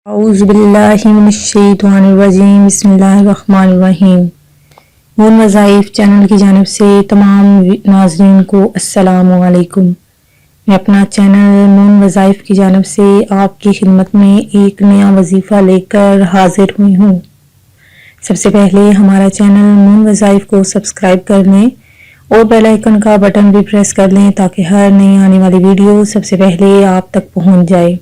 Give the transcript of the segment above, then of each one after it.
औज़ु बिल्लाहि मिनश्शैतानिर्रजीम बिस्मिल्लाहिर्रहमानिर्रहीम। नून वज़ाइफ चैनल की जानिब से तमाम नाज़रीन को अस्सलामु अलैकुम। मैं अपना चैनल नून वज़ाइफ की जानिब से आपकी खिदमत में एक नया वजीफ़ा लेकर हाजिर हुई हूँ। सबसे पहले हमारा चैनल नून वज़ाइफ को सब्सक्राइब कर लें और बेल आइकन का बटन भी प्रेस कर लें ताकि हर नई आने वाली वीडियो सबसे पहले आप तक पहुँच जाए।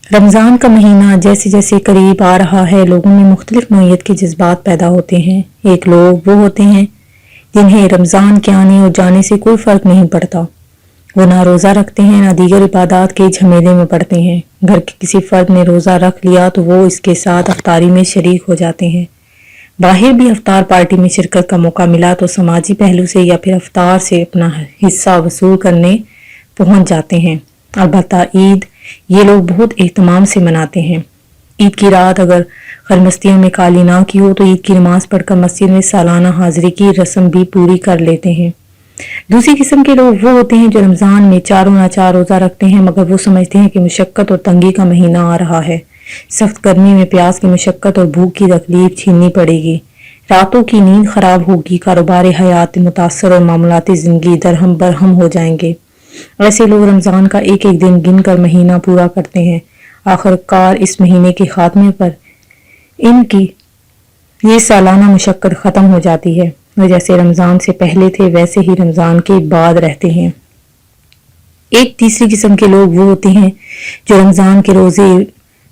रमज़ान का महीना जैसे जैसे करीब आ रहा है, लोगों में मुख्तलिफ नौइयत के जज्बात पैदा होते हैं। एक लोग वो होते हैं जिन्हें रमज़ान के आने और जाने से कोई फ़र्क नहीं पड़ता। वो ना रोज़ा रखते हैं, ना दीगर इबादत के झमेले में पड़ते हैं। घर के किसी फ़र्द ने रोज़ा रख लिया तो वो इसके साथ अफ्तारी में शरीक हो जाते हैं। बाहर भी अफ्तार पार्टी में शिरकत का मौका मिला तो समाजी पहलू से या फिर अफ्तार से अपना हिस्सा वसूल करने पहुँच जाते हैं। अलबत्ता ईद ये लोग बहुत एहतमाम से मनाते हैं। ईद की रात अगर खरमस्तियों में काली ना की हो तो ईद की नमाज पढ़कर मस्जिद में सालाना हाजिरी की रस्म भी पूरी कर लेते हैं। दूसरी किस्म के लोग वो होते हैं जो रमज़ान में चारों ना चार रोज़ा रखते हैं, मगर वो समझते हैं कि मुशक्क़त और तंगी का महीना आ रहा है। सख्त गर्मी में प्यास की मुशक्क़त और भूख की तकलीफ छीननी पड़ेगी। रातों की नींद खराब होगी, कारोबार हयात मुतासर और मामलाती ज़िंदगी दरहम बरहम हो जाएंगे। ऐसे लोग रमज़ान का एक एक दिन गिन कर महीना पूरा करते हैं। आखिरकार इस महीने के खात्मे पर इनकी ये सालाना मुशक्क़त ख़त्म हो जाती है। वे जैसे रमज़ान से पहले थे वैसे ही रमज़ान के बाद रहते हैं। एक तीसरी किस्म के लोग वो होते हैं जो रमज़ान के रोज़े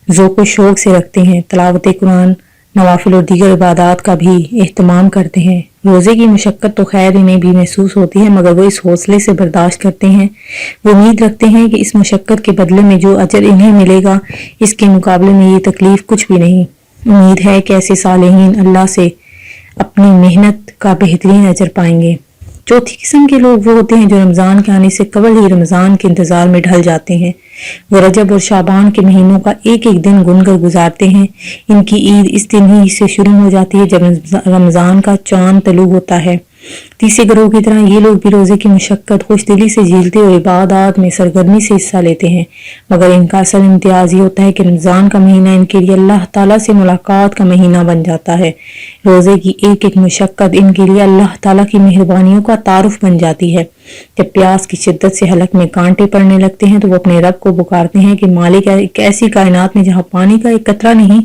ज़ौक़ शौक़ से रखते हैं, तिलावत कुरान, नवाफिल और दीगर इबादत का भी एहतमाम करते हैं। रोज़े की मुशक्क़त तो खैर इन्हें भी महसूस होती है, मगर वो इस हौसले से बर्दाश्त करते हैं। वो उम्मीद रखते हैं कि इस मुशक्क़त के बदले में जो अजर इन्हें मिलेगा इसके मुकाबले में ये तकलीफ कुछ भी नहीं। उम्मीद है कि ऐसे सालेहीन अल्लाह से अपनी मेहनत का बेहतरीन अजर पाएंगे। चौथी किस्म के लोग वो होते हैं जो रमज़ान के आने से कबल ही रमज़ान के इंतज़ार में ढल जाते हैं। वो रजब और शाबान के महीनों का एक एक दिन गुनकर गुजारते हैं। इनकी ईद इस दिन ही से शुरू हो जाती है जब रमज़ान का चांद तलू होता है। तीसरे ग्रोह की तरह ये लोग भी रोज़े की मुशक्क़त खुश दिली से झेलते और इबादत में सरगर्मी से हिस्सा लेते हैं, मगर इनका असल इम्तियाज़ ये होता है कि रमज़ान का महीना इनके लिए अल्लाह ताला से मुलाकात का महीना बन जाता है। रोज़े की एक एक मुशक्क़त इनके लिए अल्लाह ताला की मेहरबानियों का तारुफ बन जाती है। जब प्यास की शिद्दत से हलक में कांटे पड़ने लगते हैं तो वो अपने रब को पुकारते हैं कि मालिक, एक ऐसी कायनात में जहाँ पानी का एक कतरा नहीं,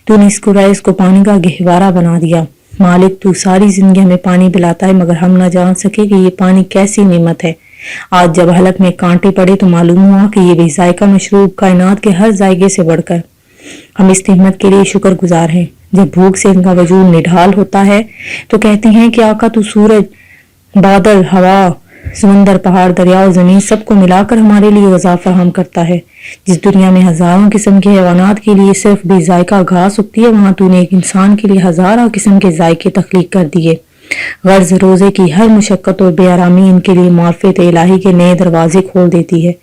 तूने इसको पानी का गहवारा बना दिया। मालिक, तू सारी जिंदगी हमें पानी पिलाता है मगर हम ना जान सके कि ये पानी कैसी नेमत है। आज जब हलक में कांटे पड़े तो मालूम हुआ कि ये बेजायका मशरूब कायनात के हर जायके से बढ़कर हम इस नेमत के लिए शुक्रगुजार हैं। जब भूख से इनका वजूद निढाल होता है तो कहते हैं कि आका, तू सूरज, बादल, हवा, समंदर, पहाड़, दरिया और जमीन सबको मिलाकर हमारे लिए ग़िज़ा फराहम करता है। जिस दुनिया में हजारों किस्म के हैवानात के लिए सिर्फ बेजायका घास उगती है, वहाँ तूने एक इंसान के लिए हजारों किस्म के जायके तख्लीक कर दिए। गर्ज रोजे की हर मुशक्क़त और बेआरामी इनके लिए मार्फत इलाही के नए दरवाजे खोल देती है।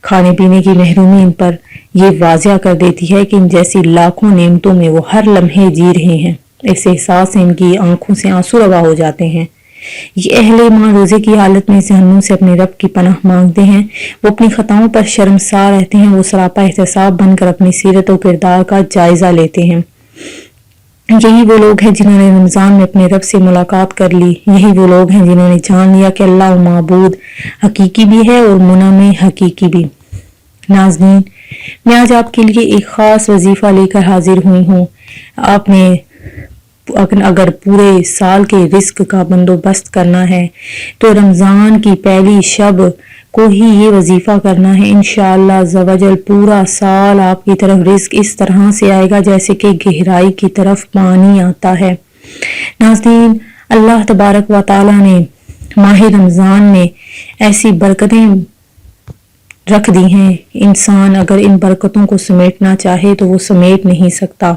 खाने पीने की महरूमी इन पर यह वाज़िया कर देती है कि इन जैसी लाखों नेमतों में वो हर लम्हे जी रहे हैं। इस एहसास से इनकी आंखों से आंसू रवा हो जाते हैं। ये अहले ईमान रोजे की हालत में जहन्नुम से अपने रब की पनाह मांगते हैं। वो अपनी खताओं पर शर्मसार रहते हैं। वो सरापा एहतसाब बनकर अपनी सीरत और किरदार का जायजा लेते हैं। यही वो लोग हैं जिन्होंने रमज़ान में अपने रब से मुलाकात कर ली। यही वो लोग हैं जिन्होंने जान लिया कि अल्लाह माबूद हकीकी भी है और मुनामे हकीकी भी। नाज़रीन, मैं आज आपके लिए एक ख़ास वजीफ़ा लेकर हाजिर हुई हूँ। आपने अगर पूरे साल के रिस्क का बंदोबस्त करना है तो रमज़ान की पहली शब को ही ये वजीफ़ा करना है। इंशाअल्लाह ज़वजल पूरा साल आपकी तरफ रिस्क इस तरह से आएगा जैसे कि गहराई की तरफ पानी आता है। नाज़रीन, अल्लाह तबारक व तआला ने माह रमज़ान में ऐसी बरकतें रख दी हैं, इंसान अगर इन बरकतों को समेटना चाहे तो वो समेट नहीं सकता।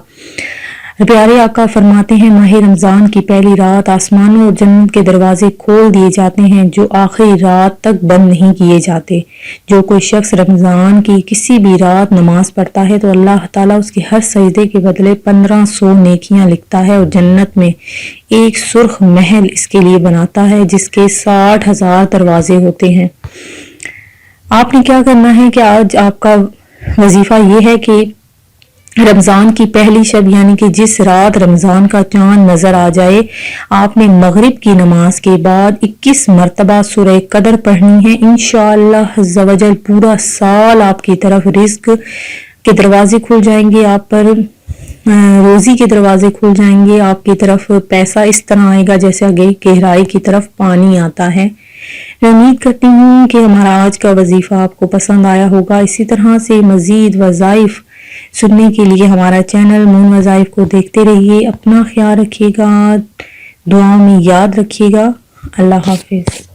प्यारे आका फरमाते हैं, माह रमज़ान की पहली रात आसमानों और जन्नत के दरवाजे खोल दिए जाते हैं जो आखिरी रात तक बंद नहीं किए जाते। जो कोई शख्स रमज़ान की किसी भी रात नमाज पढ़ता है तो अल्लाह ताला उसके हर सजदे के बदले 1500 नेकियां लिखता है और जन्नत में एक सुर्ख महल इसके लिए बनाता है जिसके 60,000 दरवाजे होते हैं। आपने क्या करना है कि आज आपका वजीफा ये है कि رمضان کی پہلی شب یعنی کہ جس رات رمضان کا چاند نظر آ جائے آپ نے مغرب کی نماز کے بعد 21 مرتبہ سورہ قدر پڑھنی ہے۔ انشاءاللہ عز و جل پورا سال آپ کی طرف رزق کے دروازے کھل جائیں گے، آپ پر روزی کے دروازے کھل جائیں گے، آپ کی طرف پیسہ اس طرح آئے گا جیسے گہرائی کی طرف پانی آتا ہے۔ میں امید کرتی ہوں کہ ہمارا آج کا وظیفہ آپ کو پسند آیا ہوگا۔ اسی طرح سے مزید وظائف سننے کے لیے ہمارا چینل مون وظائف کو دیکھتے رہیے۔ اپنا خیال رکھیے گا، دعا میں یاد رکھیے گا۔ اللہ حافظ۔